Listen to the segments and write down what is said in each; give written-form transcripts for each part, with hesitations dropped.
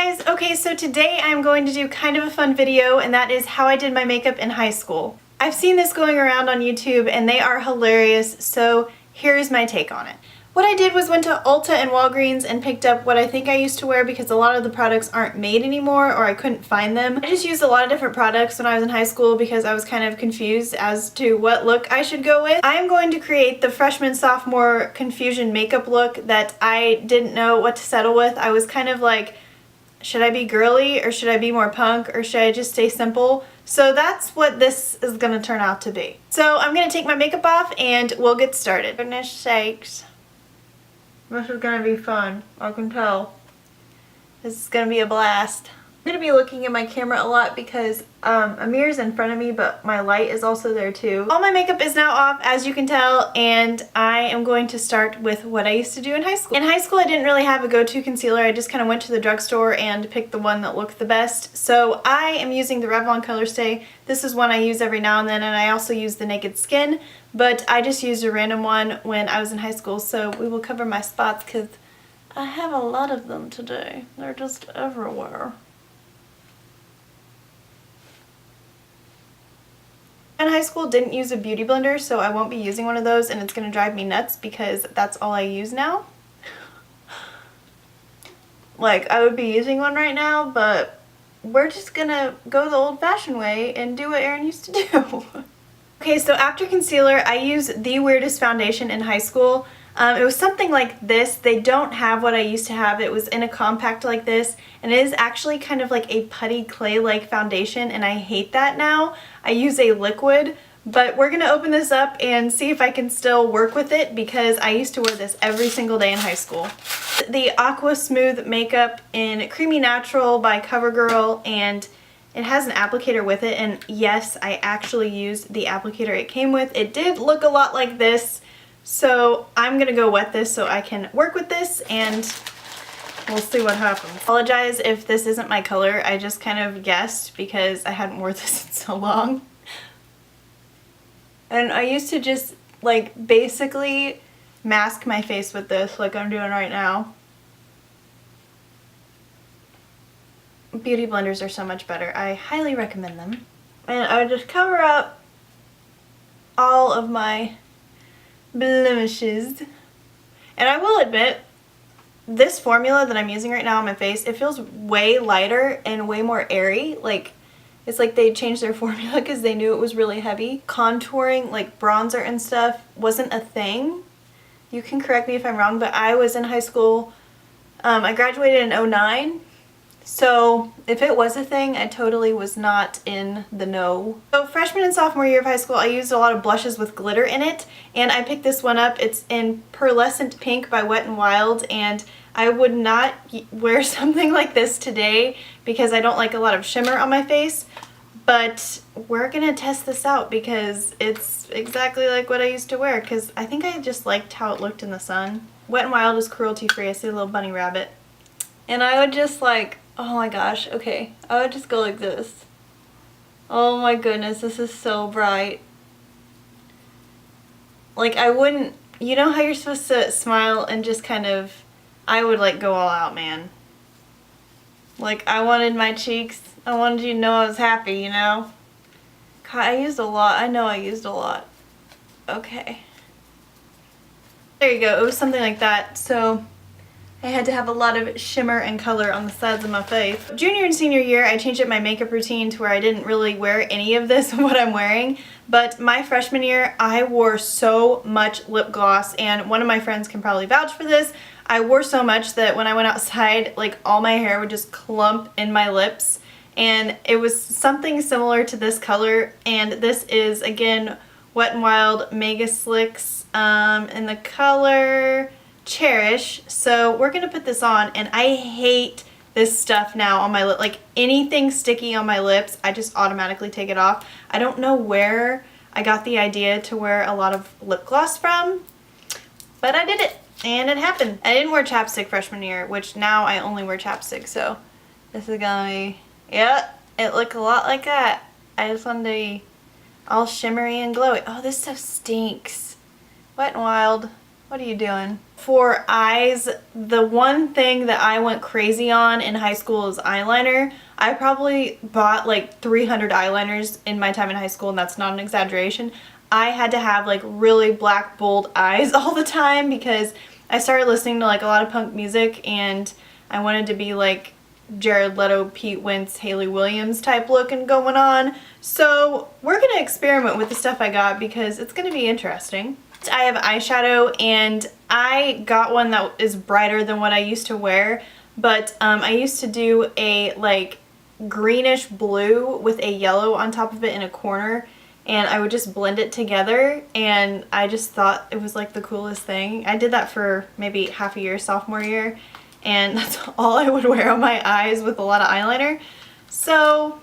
guys! Okay, so today I'm going to do kind of a fun video, and that is how I did my makeup in high school. I've seen this going around on YouTube and they are hilarious, so here's my take on it. What I did was went to Ulta and Walgreens and picked up what I think I used to wear because a lot of the products aren't made anymore or I couldn't find them. I just used a lot of different products when I was in high school because I was kind of confused as to what look I should go with. I am going to create the freshman-sophomore confusion makeup look that I didn't know what to settle with. I was kind of like, should I be girly or should I be more punk or should I just stay simple? So that's what this is going to turn out to be. So I'm going to take my makeup off and we'll get started. Goodness sakes. This is going to be fun. I can tell. This is going to be a blast. I'm going to be looking at my camera a lot because a mirror's in front of me, but my light is also there too. All my makeup is now off, as you can tell, and I am going to start with what I used to do in high school. In high school, I didn't really have a go-to concealer. I just kind of went to the drugstore and picked the one that looked the best. So I am using the Revlon Colorstay. This is one I use every now and then, and I also use the Naked Skin, but I just used a random one when I was in high school, so we will cover my spots because I have a lot of them today. They're just everywhere. In high school, didn't use a beauty blender, so I won't be using one of those, and it's going to drive me nuts because that's all I use now. Like, I would be using one right now, but we're just going to go the old-fashioned way and do what Erin used to do. Okay, so after concealer, I used the weirdest foundation in high school. It was something like this. They don't have what I used to have. It was in a compact like this, and it is actually kind of like a putty clay-like foundation, and I hate that now. I use a liquid, but we're going to open this up and see if I can still work with it because I used to wear this every single day in high school. The Aquasmooth makeup in Creamy Natural by Covergirl, and it has an applicator with it, and yes, I actually used the applicator it came with. It did look a lot like this. So I'm going to go wet this so I can work with this and we'll see what happens. Apologize if this isn't my color. I just kind of guessed because I hadn't worn this in so long. And I used to just like basically mask my face with this like I'm doing right now. Beauty blenders are so much better. I highly recommend them. And I would just cover up all of my blemishes. And I will admit, this formula that I'm using right now on my face, it feels way lighter and way more airy. Like, it's like they changed their formula because they knew it was really heavy. Contouring, like bronzer and stuff, wasn't a thing. You can correct me if I'm wrong, but I was in high school. I graduated in 2009. So if it was a thing, I totally was not in the know. So freshman and sophomore year of high school, I used a lot of blushes with glitter in it, and I picked this one up. It's in Pearlescent Pink by Wet n Wild, and I would not wear something like this today because I don't like a lot of shimmer on my face, but we're gonna test this out because it's exactly like what I used to wear because I think I just liked how it looked in the sun. Wet n Wild is cruelty-free. I see a little bunny rabbit. And I would just like, oh my gosh, okay, I would just go like this. Oh my goodness, this is so bright. Like I wouldn't, you know how you're supposed to smile and just kind of, I would like go all out, man. Like I wanted my cheeks, I wanted you to know I was happy, you know? God, I used a lot, I know I used a lot. Okay. There you go, it was something like that, so I had to have a lot of shimmer and color on the sides of my face. Junior and senior year, I changed up my makeup routine to where I didn't really wear any of this, what I'm wearing. But my freshman year, I wore so much lip gloss, and one of my friends can probably vouch for this. I wore so much that when I went outside, like all my hair would just clump in my lips. And it was something similar to this color, and this is, again, Wet n Wild Mega Slicks in the color Cherish. So we're gonna put this on, and I hate this stuff now on my lip. Like anything sticky on my lips, I just automatically take it off. I don't know where I got the idea to wear a lot of lip gloss from, but I did it and it happened. I didn't wear chapstick freshman year, which now I only wear chapstick, so this is gonna be, yeah, it looked a lot like that. I just wanted to be all shimmery and glowy. Oh, this stuff stinks. Wet n Wild. What are you doing? For eyes, the one thing that I went crazy on in high school is eyeliner. I probably bought like 300 eyeliners in my time in high school, and that's not an exaggeration. I had to have like really black, bold eyes all the time because I started listening to like a lot of punk music, and I wanted to be like Jared Leto, Pete Wentz, Hayley Williams type looking going on. So we're gonna experiment with the stuff I got because it's gonna be interesting. I have eyeshadow, and I got one that is brighter than what I used to wear, but I used to do a like greenish blue with a yellow on top of it in a corner, and I would just blend it together, and I just thought it was like the coolest thing. I did that for maybe half a year, sophomore year, and that's all I would wear on my eyes with a lot of eyeliner. So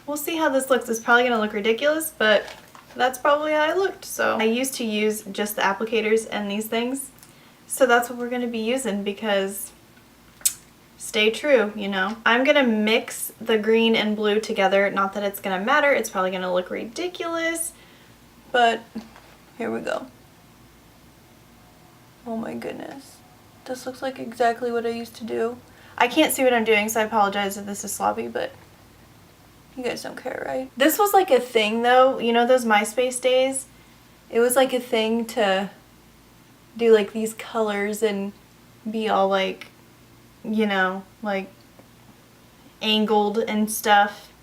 we'll see how this looks. It's probably gonna look ridiculous, but that's probably how I looked. So I used to use just the applicators and these things, so that's what we're gonna be using because stay true, you know. I'm gonna mix the green and blue together. Not that it's gonna matter, it's probably gonna look ridiculous, but here we go. Oh my goodness. This looks like exactly what I used to do. I can't see what I'm doing, so I apologize if this is sloppy, but you guys don't care, right? This was like a thing though, you know those MySpace days? It was like a thing to do like these colors and be all like, you know, like angled and stuff.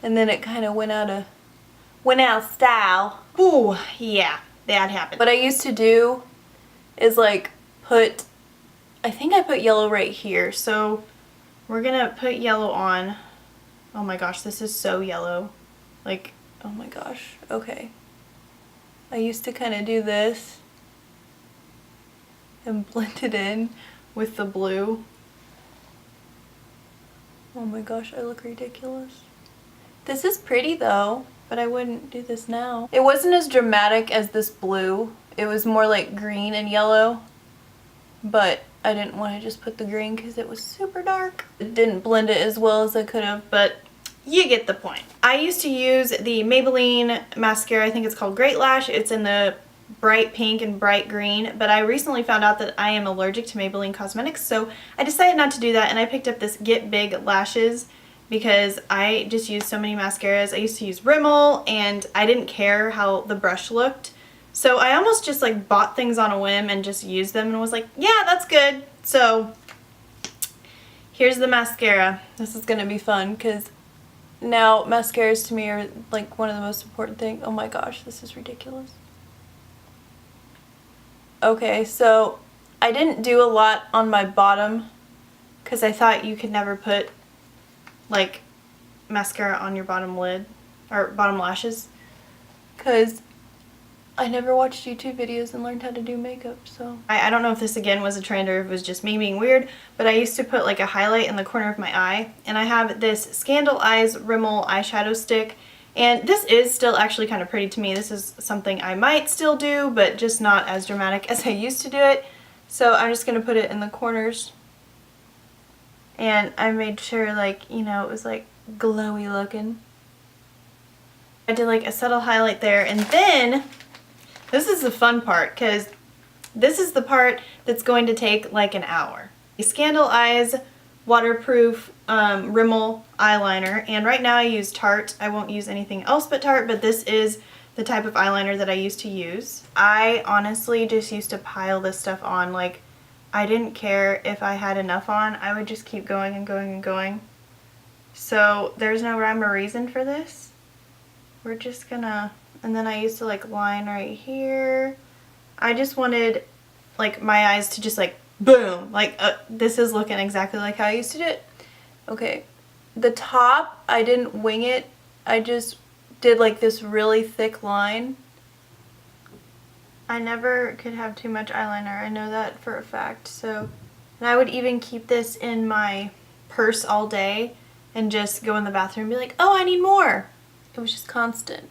And then it kind of went out of style. Ooh, yeah, that happened. What I used to do is like I think I put yellow right here, so we're gonna put yellow on. Oh my gosh, this is so yellow. Like, oh my gosh, okay. I used to kind of do this and blend it in with the blue. Oh my gosh, I look ridiculous. This is pretty though, but I wouldn't do this now. It wasn't as dramatic as this blue. It was more like green and yellow, but I didn't want to just put the green because it was super dark. It didn't blend it as well as I could have, but you get the point. I used to use the Maybelline mascara, I think it's called Great Lash. It's in the bright pink and bright green, but I recently found out that I am allergic to Maybelline Cosmetics, so I decided not to do that, and I picked up this Get Big Lashes because I just use so many mascaras. I used to use Rimmel, and I didn't care how the brush looked. So I almost just like bought things on a whim and just used them and was like, yeah, that's good. So here's the mascara. This is gonna be fun because now mascaras to me are like one of the most important things. Oh my gosh, this is ridiculous. Okay, so I didn't do a lot on my bottom because I thought you could never put like mascara on your bottom lid or bottom lashes because I never watched YouTube videos and learned how to do makeup, so. I don't know if this again was a trend or if it was just me being weird, but I used to put like a highlight in the corner of my eye, and I have this Scandal Eyes Rimmel eyeshadow stick, and this is still actually kind of pretty to me. This is something I might still do, but just not as dramatic as I used to do it. So I'm just going to put it in the corners, and I made sure like, you know, it was like glowy looking. I did like a subtle highlight there, and then this is the fun part because this is the part that's going to take like an hour. The Scandal Eyes waterproof Rimmel eyeliner, and right now I use Tarte. I won't use anything else but Tarte, but this is the type of eyeliner that I used to use. I honestly just used to pile this stuff on. Like, I didn't care if I had enough on. I would just keep going and going and going. So there's no rhyme or reason for this. We're just gonna, and then I used to like line right here. I just wanted like my eyes to just like boom, like this is looking exactly like how I used to do it. Okay, the top, I didn't wing it. I just did like this really thick line. I never could have too much eyeliner. I know that for a fact. So, and I would even keep this in my purse all day and just go in the bathroom and be like, oh, I need more. It was just constant.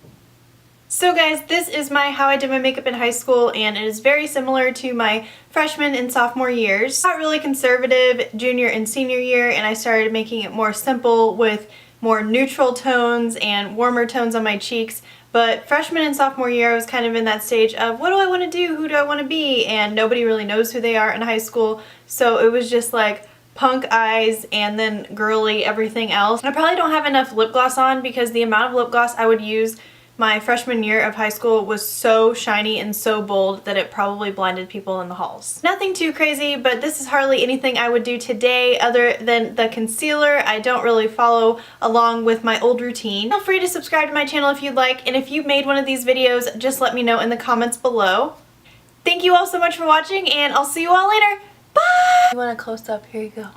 So guys, this is how I did my makeup in high school, and it is very similar to my freshman and sophomore years. Got really conservative junior and senior year, and I started making it more simple with more neutral tones and warmer tones on my cheeks. But freshman and sophomore year, I was kind of in that stage of what do I want to do, who do I want to be, and nobody really knows who they are in high school, so it was just like punk eyes and then girly everything else. I probably don't have enough lip gloss on because the amount of lip gloss I would use my freshman year of high school was so shiny and so bold that it probably blinded people in the halls. Nothing too crazy, but this is hardly anything I would do today other than the concealer. I don't really follow along with my old routine. Feel free to subscribe to my channel if you'd like, and if you've made one of these videos, just let me know in the comments below. Thank you all so much for watching, and I'll see you all later. Bye! You want a close-up? Here you go.